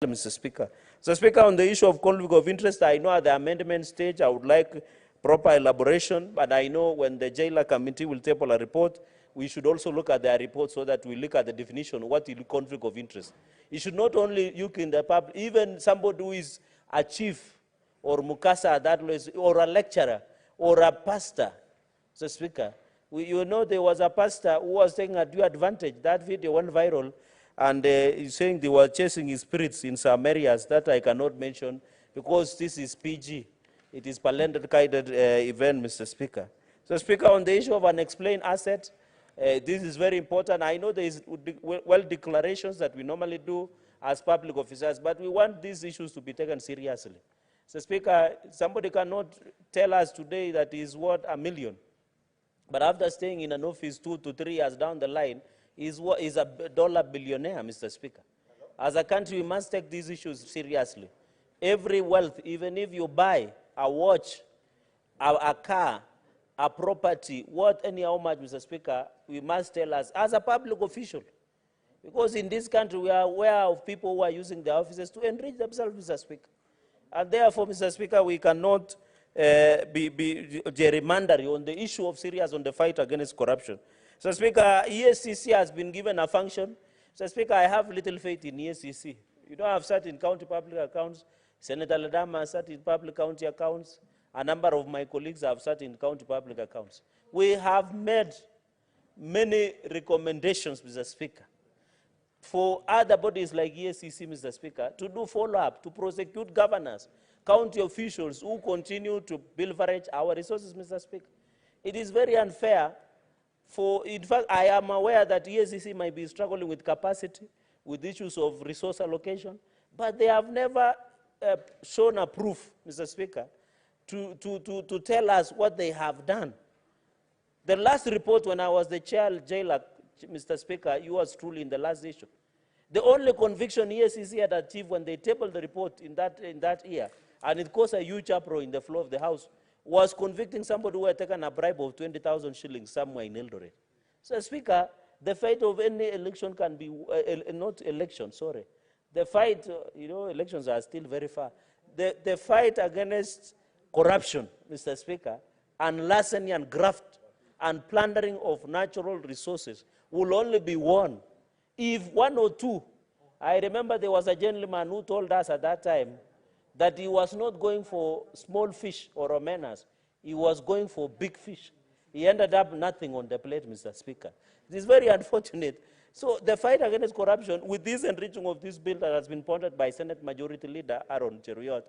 Mr. Speaker. Mr. Speaker, on the issue of conflict of interest, I know at the amendment stage I would like proper elaboration, but I know when the jailer committee will table a report, we should also look at their report so that we look at the definition, what is conflict of interest. It should not only look in the public, even somebody who is a chief or mukasa that was, or a lecturer or a pastor, Mr. Speaker. You know there was a pastor who was taking a due advantage. That video went viral, and he's saying they were chasing his spirits in some areas that I cannot mention because this is PG. It is parliamentary event, Mr. Speaker. So, Speaker, on the issue of unexplained asset, this is very important. I know there is well declarations that we normally do as public officers, but we want these issues to be taken seriously. So, Speaker, somebody cannot tell us today that he is worth $1 million, but after staying in an office 2 to 3 years down the line, is a dollar billionaire, Mr. Speaker. As a country, we must take these issues seriously. Every wealth, even if you buy a watch, a car, a property, what anyhow much, Mr. Speaker, we must tell us as a public official. Because in this country, we are aware of people who are using their offices to enrich themselves, Mr. Speaker. And therefore, Mr. Speaker, we cannot be gerrymandering on the issue of serious on the fight against corruption. So, Speaker, ESCC has been given a function. So, Speaker, I have little faith in ESCC. You know, I've sat in county public accounts. Senator Ledama has sat in public county accounts. A number of my colleagues have sat in county public accounts. We have made many recommendations, Mr. Speaker, for other bodies like ESCC, Mr. Speaker, to do follow-up, to prosecute governors, county officials who continue to leverage our resources, Mr. Speaker. It is very unfair. In fact, I am aware that ESCC might be struggling with capacity, with issues of resource allocation, but they have never shown a proof, Mr. Speaker, to tell us what they have done. The last report when I was the jailer, Mr. Speaker, you was truly in the last issue. The only conviction ESCC had achieved when they tabled the report in that year, and it caused a huge uproar in the floor of the House, was convicting somebody who had taken a bribe of 20,000 shillings somewhere in Eldoret. So, Speaker, the fight of any election can be, not election, sorry. The fight, you know, elections are still very far. The fight against corruption, Mr. Speaker, and larceny and graft and plundering of natural resources will only be won if one or two. I remember there was a gentleman who told us at that time that he was not going for small fish or omenas. He was going for big fish. He ended up nothing on the plate, Mr. Speaker. It is very unfortunate. So the fight against corruption, with this enriching of this bill that has been pondered by Senate Majority Leader Aaron Cheruiyot,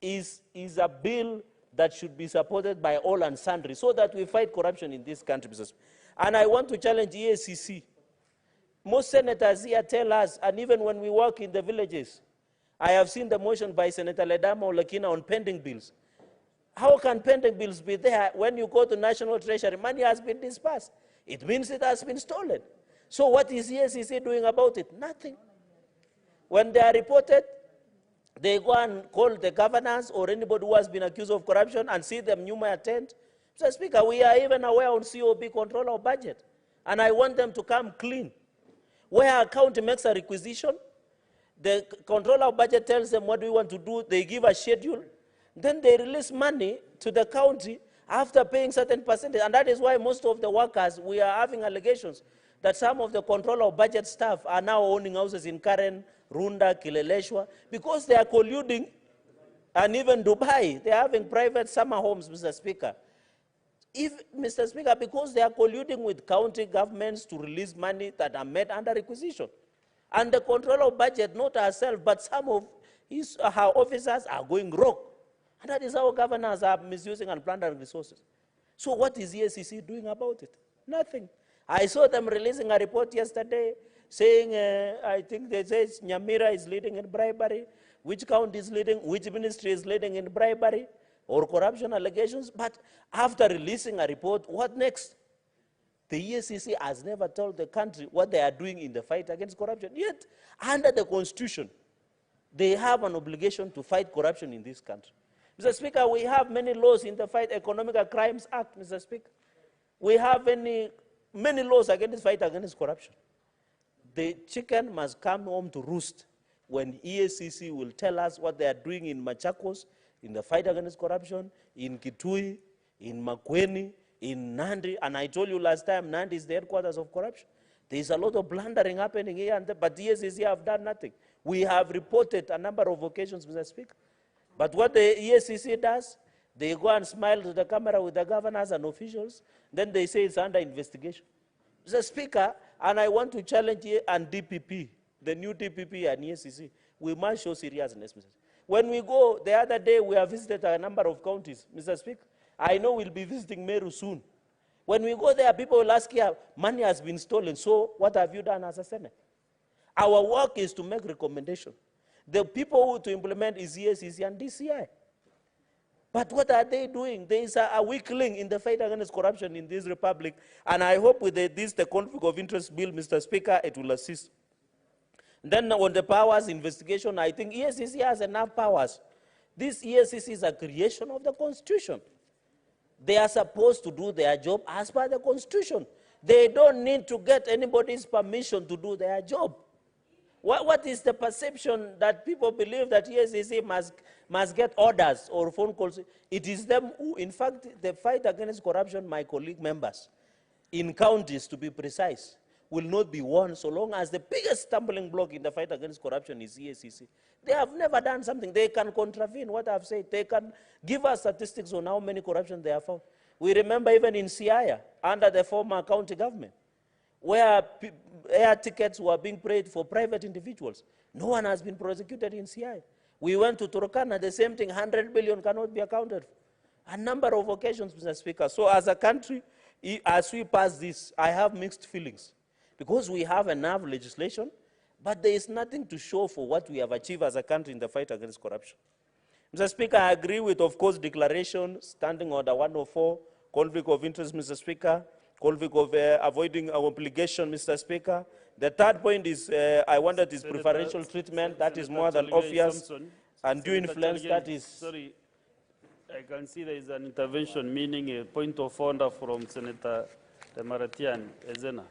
is a bill that should be supported by all and sundry so that we fight corruption in this country, Mr. Speaker. And I want to challenge EACC. Most senators here tell us, and even when we work in the villages, I have seen the motion by Senator Ledama Olakina on pending bills. How can pending bills be there when you go to National Treasury, money has been dispersed? It means it has been stolen. So what is ESCC doing about it? Nothing. When they are reported, they go and call the governors or anybody who has been accused of corruption and see them you may attend. Mr. Speaker, we are even aware on COB control our budget. And I want them to come clean. Where a county makes a requisition, the controller of budget tells them what we want to do, they give a schedule, then they release money to the county after paying certain percentage. And that is why most of the workers, we are having allegations that some of the controller of budget staff are now owning houses in Karen, Runda, Kileleshwa, because they are colluding, and even Dubai, they are having private summer homes, Mr. Speaker. Mr. Speaker, because they are colluding with county governments to release money that are made under requisition. And the controller of budget, not herself, but some of her officers are going rogue. And that is how governors are misusing and plundering resources. So what is ESCC doing about it? Nothing. I saw them releasing a report yesterday saying, I think they say Nyamira is leading in bribery, which county is leading, which ministry is leading in bribery or corruption allegations. But after releasing a report, what next? The ESCC has never told the country what they are doing in the fight against corruption. Yet, under the Constitution, they have an obligation to fight corruption in this country. Mr. Speaker, we have many laws in the Fight Economic Crimes Act, Mr. Speaker. We have many laws against the fight against corruption. The chicken must come home to roost when EACC will tell us what they are doing in Machakos, in the fight against corruption, in Kitui, in makwiny, in Nandi, and I told you last time, Nandi is the headquarters of corruption. There is a lot of blundering happening here and there, but EACC have done nothing. We have reported a number of occasions, Mr. Speaker. But what the EACC does, they go and smile to the camera with the governors and officials, then they say it's under investigation. Mr. Speaker, and I want to challenge you and DPP, the new DPP and EACC, we must show seriousness, Mr. Speaker. When we go, the other day we have visited a number of counties, Mr. Speaker. I know we'll be visiting Meru soon. When we go there, people will ask you, money has been stolen, so what have you done as a Senate? Our work is to make recommendations. The people who to implement is EACC and DCI. But what are they doing? There is a weak link in the fight against corruption in this republic, and I hope with the conflict of interest bill, Mr. Speaker, it will assist. Then on the powers investigation, I think EACC has enough powers. This EACC is a creation of the Constitution. They are supposed to do their job as per the Constitution. They don't need to get anybody's permission to do their job. What is the perception that people believe that EACC must get orders or phone calls? It is them who, in fact, the fight against corruption, my colleague members, in counties to be precise, will not be won so long as the biggest stumbling block in the fight against corruption is EACC. They have never done something. They can contravene what I've said. They can give us statistics on how many corruption they have found. We remember even in Siaya, under the former county government, where air tickets were being paid for private individuals. No one has been prosecuted in Siaya. We went to Turkana, the same thing, 100 billion cannot be accounted for. A number of occasions, Mr. Speaker. So as a country, as we pass this, I have mixed feelings. Because we have enough legislation, but there is nothing to show for what we have achieved as a country in the fight against corruption. Mr. Speaker, I agree with, of course, declaration, standing order 104, conflict of interest, Mr. Speaker, conflict of avoiding our obligation, Mr. Speaker. The third point is, I wanted is preferential treatment, that is more than obvious, and due influence, that is... Sorry, I can see there is an intervention, meaning a point of order from Senator Maratian Ezena.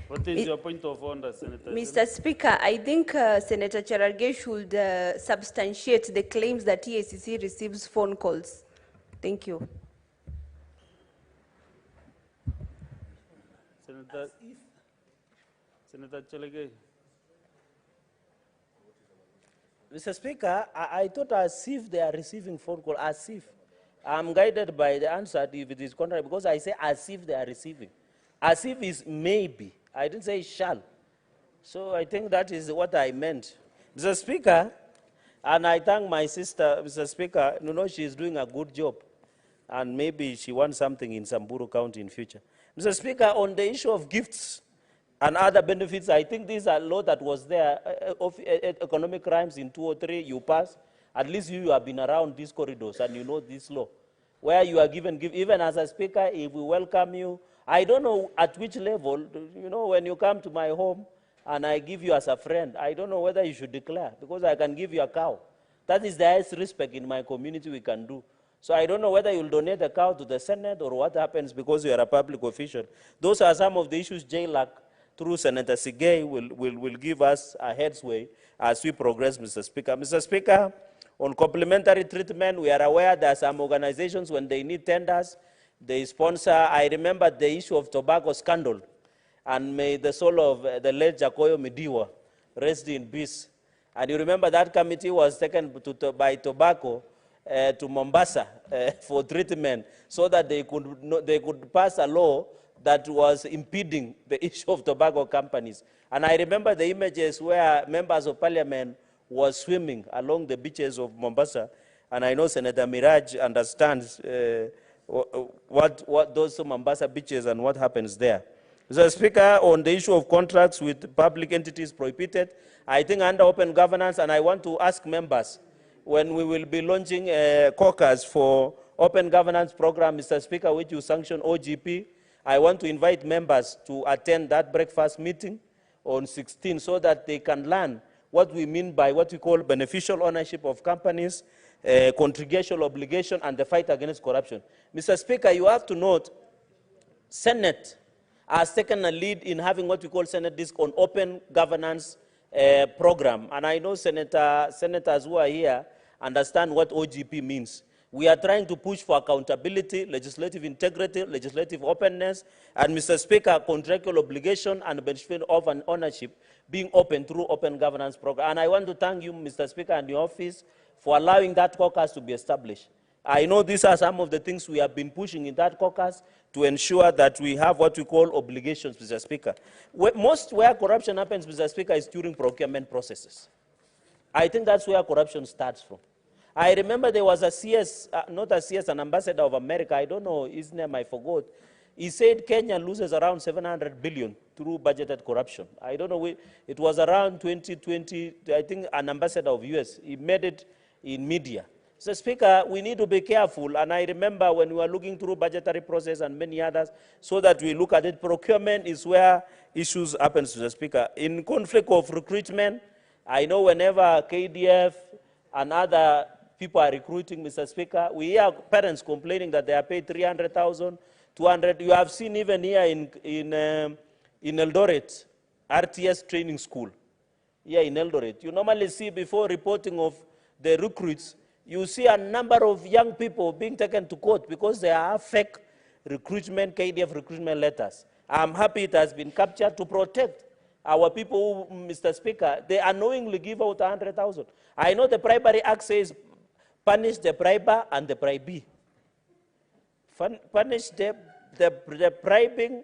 What is your point of order, Senator? Mr. Speaker, I think Senator Cherargei should substantiate the claims that EACC receives phone calls. Thank you. Senator Cherargei. Mr. Speaker, I thought as if they are receiving phone call, as if. I'm guided by the answer if it is contrary, because I say as if they are receiving. As if is maybe. I didn't say shall. So I think that is what I meant. Mr. Speaker, and I thank my sister, Mr. Speaker, you know, she's doing a good job. And maybe she wants something in Samburu County in future. Mr. Speaker, on the issue of gifts and other benefits, I think this is a law that was there, of economic crimes in 203, you pass. At least you have been around these corridors and you know this law. Where you are given, even as a speaker, if we welcome you, I don't know at which level, you know, when you come to my home and I give you as a friend, I don't know whether you should declare, because I can give you a cow. That is the highest respect in my community we can do. So I don't know whether you'll donate a cow to the Senate or what happens because you are a public official. Those are some of the issues JLAC, through Senator Sigei, will give us a headsway as we progress, Mr. Speaker. Mr. Speaker, on complementary treatment, we are aware there are some organizations when they need tenders, they sponsor. I remember the issue of tobacco scandal, and may the soul of the late Jacoyo Midiwa rest in peace. And you remember that committee was taken by tobacco to Mombasa for treatment, so that they could pass a law that was impeding the issue of tobacco companies. And I remember the images where members of parliament were swimming along the beaches of Mombasa, and I know Senator Miraj understands what those Mombasa beaches and what happens there. Mr. Speaker, on the issue of contracts with public entities prohibited, I think under open governance, and I want to ask members, when we will be launching a caucus for open governance program, Mr. Speaker, which you sanction OGP, I want to invite members to attend that breakfast meeting on 16 so that they can learn what we mean by what we call beneficial ownership of companies, contribution obligation, and the fight against corruption. Mr. Speaker, you have to note, Senate has taken a lead in having what we call Senate disc on open governance program. And I know senators who are here understand what OGP means. We are trying to push for accountability, legislative integrity, legislative openness, and Mr. Speaker, contractual obligation and benefit of an ownership being open through open governance program. And I want to thank you, Mr. Speaker, and your office for allowing that caucus to be established. I know these are some of the things we have been pushing in that caucus to ensure that we have what we call obligations, Mr. Speaker. Most where corruption happens, Mr. Speaker, is during procurement processes. I think that's where corruption starts from. I remember there was a CS, not a CS, an ambassador of America, I don't know his name, I forgot. He said Kenya loses around 700 billion through budgeted corruption. I don't know, it was around 2020, I think an ambassador of US, he made it in media. So Speaker, we need to be careful, and I remember when we were looking through budgetary process and many others, so that we look at it, procurement is where issues happen, Mr. Speaker. In conflict of recruitment, I know whenever KDF and other people are recruiting, Mr. Speaker, we hear parents complaining that they are paid 300,000, 200. You have seen even here in Eldoret, RTS training school, here in Eldoret. You normally see before reporting of the recruits, you see a number of young people being taken to court because they are fake recruitment, KDF recruitment letters. I'm happy it has been captured to protect our people who, Mr. Speaker, they unknowingly give out 100,000. I know the Bribery Act says punish the briber and the bribee. Punish the bribing,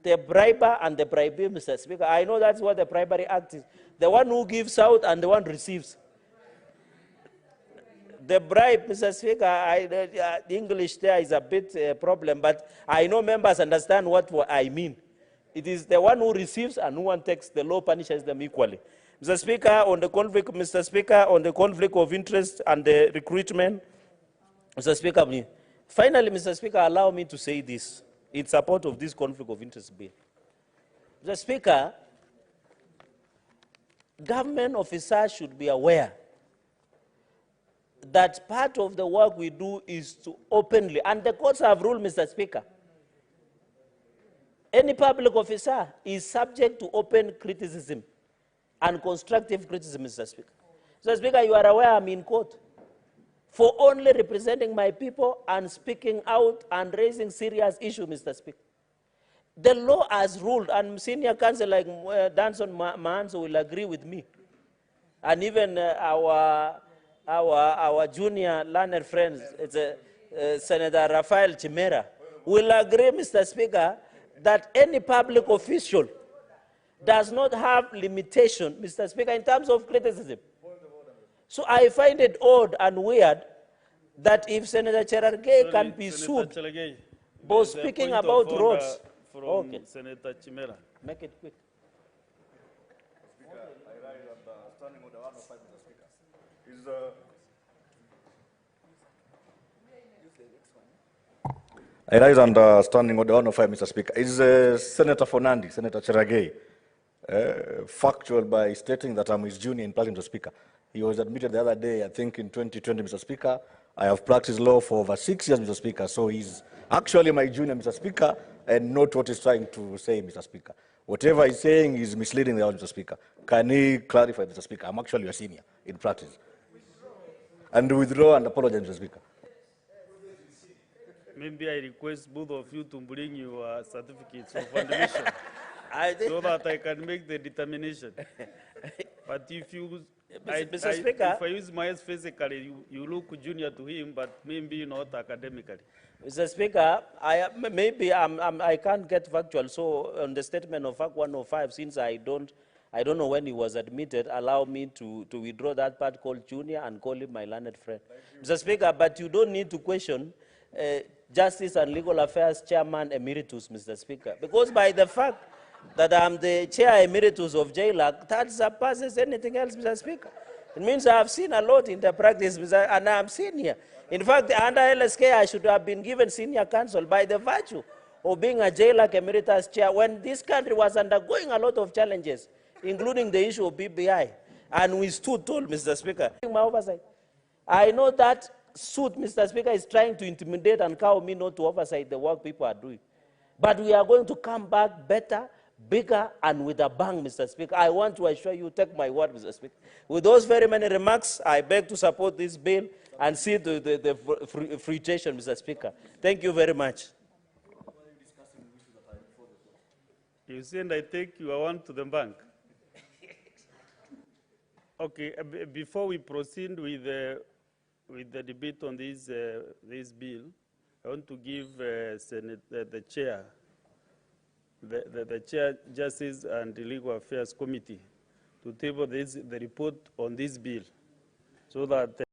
the briber and the bribee, Mr. Speaker. I know that's what the Bribery Act is. The one who gives out and the one receives. The bribe, Mr. Speaker, the English there is a bit problem, but I know members understand what I mean. It is the one who receives and who one takes. The law punishes them equally. Mr. Speaker, on the conflict, Mr. Speaker, on the conflict of interest and the recruitment, Mr. Speaker, finally, Mr. Speaker, allow me to say this in support of this conflict of interest bill. Mr. Speaker, government officers should be aware that part of the work we do is to openly, and the courts have ruled, Mr. Speaker, any public officer is subject to open criticism and constructive criticism, Mr. Speaker. Mr. Speaker, you are aware I'm in court for only representing my people and speaking out and raising serious issues, Mr. Speaker. The law has ruled, and senior counsel like Danson Mahanso will agree with me, and even our junior learned friends, Senator Rafael Chimera, will agree, Mr. Speaker, that any public official does not have limitation, Mr. Speaker, in terms of criticism. So I find it odd and weird that if Senator Cherargei can be sued for speaking about roads. Okay. Senator Chimera. Make it quick. I rise under standing order 105, Mr. Speaker. Is Senator for Nandi, Senator Cherargei, factual by stating that I'm his junior in practice, Mr. Speaker. He was admitted the other day, I think in 2020, Mr. Speaker. I have practiced law for over 6 years, Mr. Speaker, so he's actually my junior, Mr. Speaker, and not what he's trying to say, Mr. Speaker. Whatever he's saying is misleading the House, Mr. Speaker. Can he clarify, Mr. Speaker? I'm actually a senior in practice. And withdraw and apologize, Mr. Speaker. Maybe I request both of you to bring your certificates of admission so that I can make the determination. But if you, Mr. Speaker, if I use my eyes physically, you look junior to him, but maybe not academically. Mr. Speaker, I can't get factual. So on the statement of Act 105, since I don't know when he was admitted, allow me to withdraw that part called junior and call him my learned friend. Mr. Speaker, but you don't need to question Justice and Legal Affairs Chairman Emeritus, Mr. Speaker, because by the fact that I'm the Chair Emeritus of JLAC, that surpasses anything else, Mr. Speaker. It means I have seen a lot in the practice, and I'm senior. In fact, under LSK, I should have been given senior counsel by the virtue of being a JLAC Emeritus Chair when this country was undergoing a lot of challenges, including the issue of BBI. And we stood tall, Mr. Speaker. My oversight. I know that suit, Mr. Speaker, is trying to intimidate and cow me not to oversight the work people are doing. But we are going to come back better, bigger and with a bang, Mr. Speaker. I want to assure you, take my word, Mr. Speaker. With those very many remarks, I beg to support this bill and see the fruition, Mr. Speaker. Thank you very much. You send, I take your one to the bank. Okay, before we proceed with the debate on this bill, I want to give the chair, the chair, Justice and Legal Affairs Committee, to table the report on this bill, so that